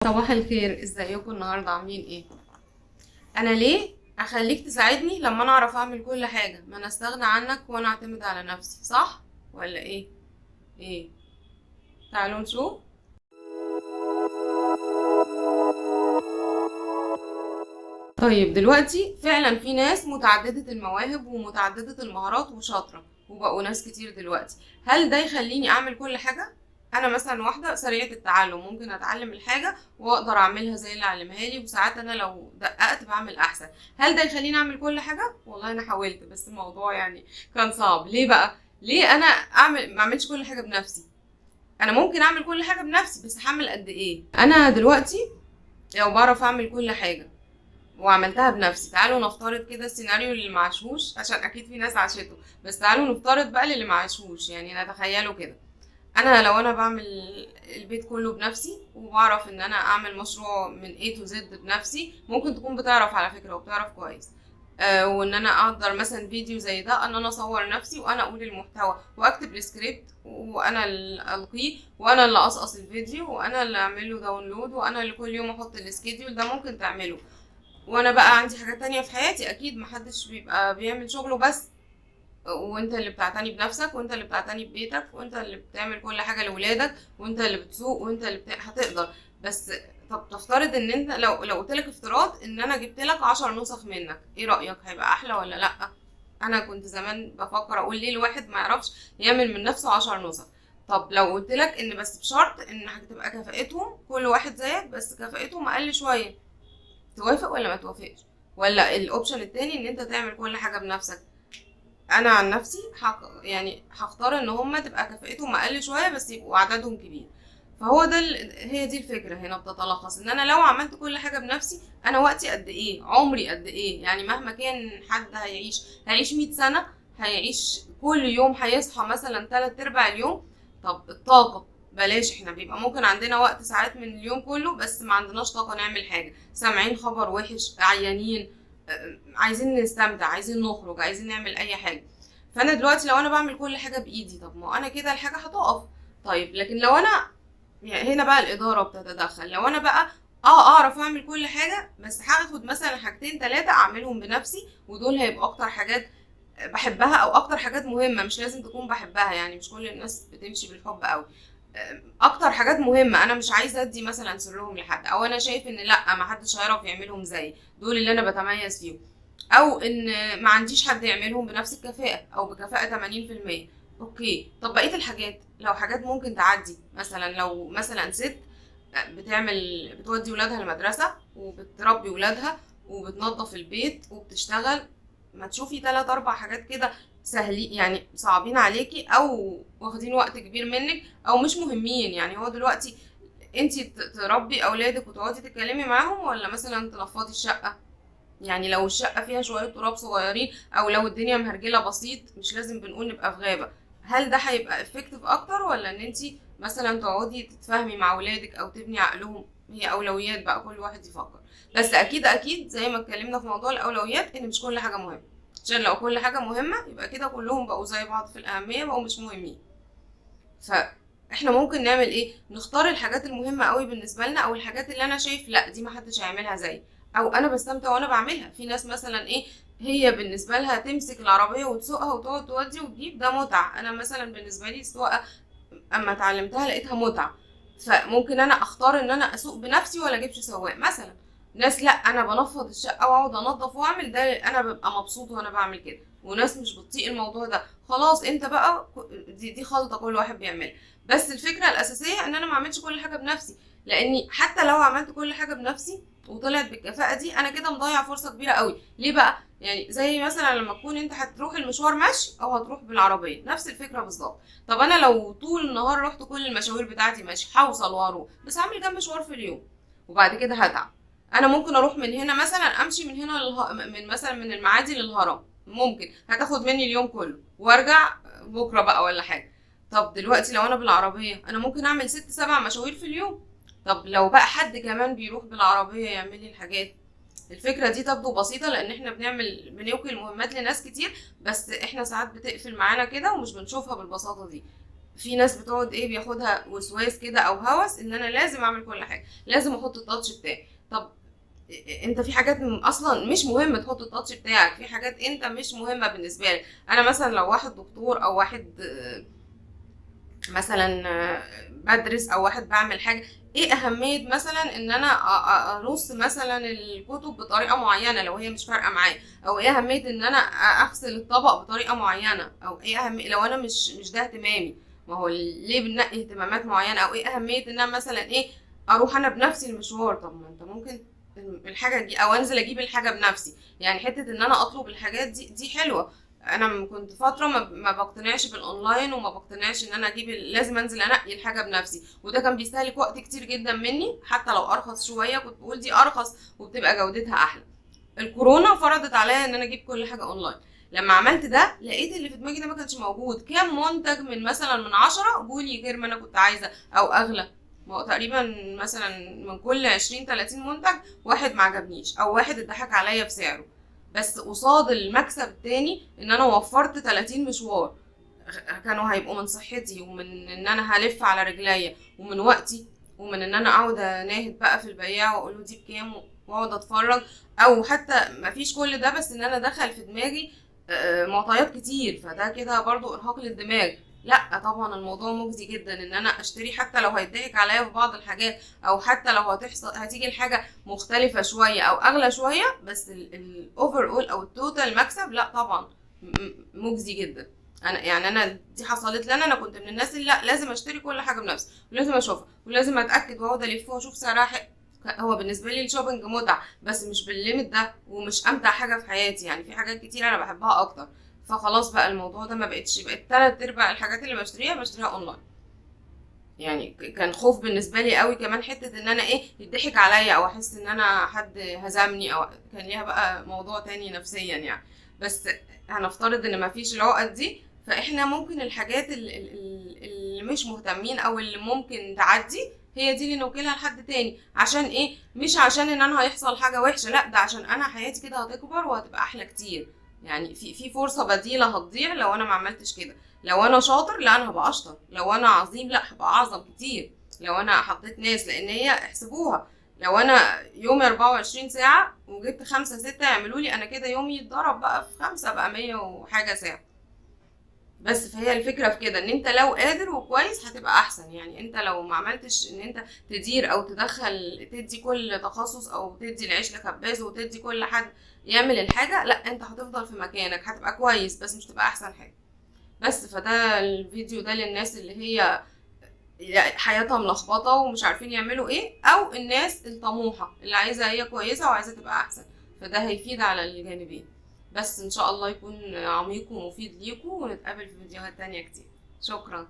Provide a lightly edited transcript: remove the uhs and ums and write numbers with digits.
صباح الخير، ازيكم النهارده؟ عاملين ايه؟ انا ليه اخليك تساعدني لما انا اعرف اعمل كل حاجه؟ ما انا استغنى عنك وانا اعتمد على نفسي، صح ولا ايه؟ تعالوا نشوف. طيب دلوقتي فعلا في ناس متعدده المواهب ومتعدده المهارات وشاطره وبقوا ناس كتير دلوقتي. هل ده يخليني اعمل كل حاجه؟ انا مثلا واحده سريعه التعلم، ممكن اتعلم الحاجه واقدر اعملها زي اللي علمها لي، وساعات انا لو دققت بعمل احسن. هل ده يخليني اعمل كل حاجه؟ والله انا حاولت، بس الموضوع يعني كان صعب. ليه بقى؟ ليه انا ما اعملش كل حاجه بنفسي؟ انا ممكن اعمل كل حاجه بنفسي، بس هعمل قد ايه؟ انا دلوقتي لو بعرف اعمل كل حاجه وعملتها بنفسي، تعالوا نفترض كده السيناريو اللي معاشوش، عشان اكيد في ناس عاشته، بس تعالوا نفترض بقى اللي معاشوش، يعني نتخيله كده. انا لو انا بعمل البيت كله بنفسي وبعرف ان انا اعمل مشروع من A to Z بنفسي، ممكن تكون بتعرف على فكرة وبتعرف كويس. وان انا اقدر مثلا فيديو زي ده ان انا اصور نفسي وانا اقول المحتوى واكتب السكريبت وانا اللي القيه وانا اللي اقصقص الفيديو وانا اللي اعمل له داونلود وانا اللي كل يوم احط السكيدول ده، ممكن تعمله. وانا بقى عندي حاجات تانية في حياتي، اكيد محدش بيبقى بيعمل شغله بس، وانت اللي بتعتني بنفسك وانت اللي بتعتني ببيتك وانت اللي بتعمل كل حاجة لولادك وانت اللي بتسوق وانت اللي هتقدر. بس طب تفترض ان انت لو قلتلك افتراض ان انا جبتلك 10 نسخ منك، ايه رأيك؟ هيبقى احلى ولا لأ؟ انا كنت زمان بفكر اقول ليه الواحد ما يعرفش يعمل من نفسه 10 نسخ. طب لو قلتلك ان بس بشرط ان هتبقى كفاءتهم كل واحد زيك بس كفاءتهم اقل شوية، توافق ولا ما توافقش؟ ولا الاوبشن التاني ان انت تعمل كل حاجة بنفسك؟ انا عن نفسي يعني هختار ان هما تبقى كفاءتهم اقل شويه بس يبقوا عددهم كبير. فهو ده هي دي الفكره هنا بتتلخص، ان انا لو عملت كل حاجه بنفسي، انا وقتي قد ايه؟ عمري قد ايه؟ يعني مهما كان حد هيعيش 100 سنه، هيعيش كل يوم هيصحى مثلا 3/4 اليوم. طب الطاقه بلاش، احنا بيبقى ممكن عندنا وقت ساعات من اليوم كله بس ما عندناش طاقه نعمل حاجه، سامعين خبر وحش، عيانين، عايزين نستمتع، عايزين نخرج، عايزين نعمل اي حاجه. فانا دلوقتي لو انا بعمل كل حاجه بايدي، طب ما انا كده الحاجه هتقف. طيب لكن لو انا، يعني هنا بقى الاداره بتتدخل، لو انا بقى اعرف اعمل كل حاجه بس هاخد مثلا حاجتين ثلاثه اعملهم بنفسي، ودول هيبقوا اكتر حاجات بحبها او اكتر حاجات مهمه، مش لازم تكون بحبها، يعني مش كل الناس بتمشي بالحب قوي. اكتر حاجات مهمه انا مش عايزه ادي مثلا سرهم لحد، او انا شايف ان لا ما حدش هيعرف يعملهم زي دول اللي انا بتميز فيهم، او ان ما عنديش حد يعملهم بنفس الكفاءه او بكفاءه 80%. اوكي، طب بقيه الحاجات لو حاجات ممكن تعدي، مثلا لو مثلا ست بتودي ولادها المدرسه وبتربي ولادها وبتنظف البيت وبتشتغل، ما تشوفي 3 4 حاجات كده سهلين، يعني صعبين عليكي او واخدين وقت كبير منك او مش مهمين. يعني هو دلوقتي انتي تربي اولادك وتقعدي تتكلمي معاهم، ولا مثلا تنفضي الشقه؟ يعني لو الشقة فيها شوية تراب صغيرين او لو الدنيا مهرجلة بسيط، مش لازم بنقول نبقى في غابة، هل ده هيبقى افكتيف اكتر، ولا ان انتي مثلا تقعدي تتفاهمي مع ولادك او تبني عقلهم؟ هي اولويات بقى، كل واحد يفكر. بس اكيد زي ما اتكلمنا في موضوع الاولويات ان مش كل حاجة مهمة، عشان لو كل حاجة مهمة يبقى كده كلهم بقوا زي بعض في الاهمية، بقوا مش مهمين. فاحنا ممكن نعمل ايه؟ نختار الحاجات المهمة قوي بالنسبة لنا، او الحاجات اللي انا شايف لا دي محدش هيعملها زي، او انا بستمتع وانا بعملها. في ناس مثلا ايه، هي بالنسبة لها تمسك العربية وتسوقها وتقعد تودي وتجيب، ده متعة. انا مثلا بالنسبة لي السواقة اما اتعلمتها لقيتها متعة، فممكن انا اختار ان انا اسوق بنفسي ولا اجيبش سواق مثلا. ناس لا، انا بنفض الشقة واقعد انضف واعمل، ده انا ببقى مبسوط وانا بعمل كده. وناس مش بتطيق الموضوع ده، خلاص انت بقى دي خلطة كل واحد بيعملها. بس الفكرة الاساسية ان انا ما اعملش كل حاجة بنفسي، لاني حتى لو عملت كل حاجة بنفسي وطلعت بالكفاءة دي، انا كده مضيع فرصة كبيرة قوي. ليه بقى؟ يعني زي مثلا لما تكون انت هتروح المشوار مشي او هتروح بالعربية، نفس الفكرة بالظبط. طب انا لو طول النهار رحت كل المشاوير بتاعتي ماشي، هوصل واروح، بس هعمل كام مشوار في اليوم وبعد كده هتعب. انا ممكن اروح من هنا مثلا، امشي من هنا من مثلا من المعادي للهرم، ممكن هتاخد مني اليوم كله وارجع بكره بقى ولا حاجه. طب دلوقتي لو انا بالعربيه، انا ممكن اعمل 6 7 مشاوير في اليوم. طب لو بقى حد كمان بيروح بالعربيه يعمل لي الحاجات، الفكرة دي تبدو بسيطة لأن احنا بنوكل مهمات لناس كتير، بس احنا ساعات بتقفل معانا كده ومش بنشوفها بالبساطة دي. في ناس بتقعد ايه بياخدها وسواس كده او هوس ان انا لازم اعمل كل حاجه، لازم احط التاتش بتاعي. طب انت في حاجات اصلا مش مهم تحط التاتش بتاعك، في حاجات انت مش مهمه بالنسبه لك. انا مثلا لو واحد دكتور او واحد مثلا بدرس او واحد بعمل حاجه، ايه اهميه مثلا ان انا ارص مثلا الكتب بطريقه معينه لو هي مش فارقه معايا، او ايه اهميه ان انا اغسل الطبق بطريقه معينه، او ايه اهميه لو انا مش ده اهتمامي. ما هو ليه بننقي اهتمامات معينه؟ او ايه اهميه ان انا مثلا ايه اروح انا بنفسي المشوار؟ طب ما انت ممكن الحاجه دي او انزل اجيب الحاجه بنفسي. يعني حته ان انا اطلب الحاجات دي حلوه. انا كنت فتره ما بقتنعش بالاونلاين، وما بقتنعش ان انا اجيب لازم انزل انقي الحاجه بنفسي، وده كان بيستهلك وقت كتير جدا مني. حتى لو ارخص شويه كنت بقول دي ارخص وبتبقى جودتها احلى. الكورونا فرضت عليا ان انا اجيب كل حاجه اونلاين. لما عملت ده لقيت اللي في دماغي ده ما كانش موجود. كام منتج من مثلا من 10 جولي غير ما انا كنت عايزه او اغلى. ما هو تقريبا مثلا من كل 20-30 منتج واحد ما عجبنيش او واحد اتضحك عليا بسعره، بس قصاد المكسب التاني ان انا وفرت 30 مشوار كانوا هيبقوا من صحتي، ومن ان انا هلف على رجليا، ومن وقتي، ومن ان انا اقعد اناهد بقى في البياع واقول له دي بكام واقعد اتفرج. او حتى مفيش كل ده، بس ان انا دخل في دماغي معطيات كتير، فده كده برضو ارهاق للدماغ. لا طبعا الموضوع مجزي جدا ان انا اشتري، حتى لو هيضحك عليا في بعض الحاجات، او حتى لو هتيجي الحاجه مختلفه شويه او اغلى شويه، بس الاوفر اول او التوتال مكسب لا طبعا مجزي جدا. انا دي حصلت لي. انا كنت من الناس اللي لا لازم اشتري كل حاجه بنفسي، ولازم اشوفها، ولازم اتاكد واقعد الف واشوف سعرها هو بالنسبه لي الشوبينج متعه، بس مش بالليميت ده، ومش امتع حاجه في حياتي. يعني في حاجات كتير انا بحبها اكتر. فخلاص بقى الموضوع ده ما بقتش، بقت 3/4 الحاجات اللي بشتريها اونلاين. يعني كان خوف بالنسبه لي قوي كمان حته ان انا ايه يضحك عليا، او احس ان انا حد هزمني، او كان ليها بقى موضوع تاني نفسيا يعني. بس هنفترض ان ما فيش العقد دي، فاحنا ممكن الحاجات اللي مش مهتمين او اللي ممكن تعدي هي دي اللي نوكلها لحد تاني. عشان ايه؟ مش عشان ان انا هيحصل حاجه وحشه، لا ده عشان انا حياتي كده هتكبر وهتبقى احلى كتير. يعني في فرصه بديله هتضيع لو انا ما عملتش كده. لو انا شاطر لا انا هبقى اشطر، لو انا عظيم لا هبقى اعظم كتير، لو انا حطيت ناس، لان هي احسبوها. لو انا يومي 24 ساعة وجبت 5-6 يعملوا لي، انا كده يومي يتضرب بقى في 5 بقى 100 وحاجة ساعة. بس فهي الفكرة في كده ان انت لو قادر وكويس هتبقى احسن. يعني انت لو ما عملتش ان انت تدير او تدخل تدي كل تخصص، او تدي العيش لخباز وتدي كل حد يعمل الحاجة، لا انت هتفضل في مكانك، هتبقى كويس بس مش تبقى احسن حاجة. بس فده الفيديو ده للناس اللي هي حياتها ملخبطة ومش عارفين يعملوا ايه، او الناس الطموحة اللي عايزة هي كويسة وعايزة تبقى احسن. فده هيفيد على الجانبين. بس ان شاء الله يكون عميق ومفيد ليكم، ونتقابل في فيديوهات تانية كتير. شكرا.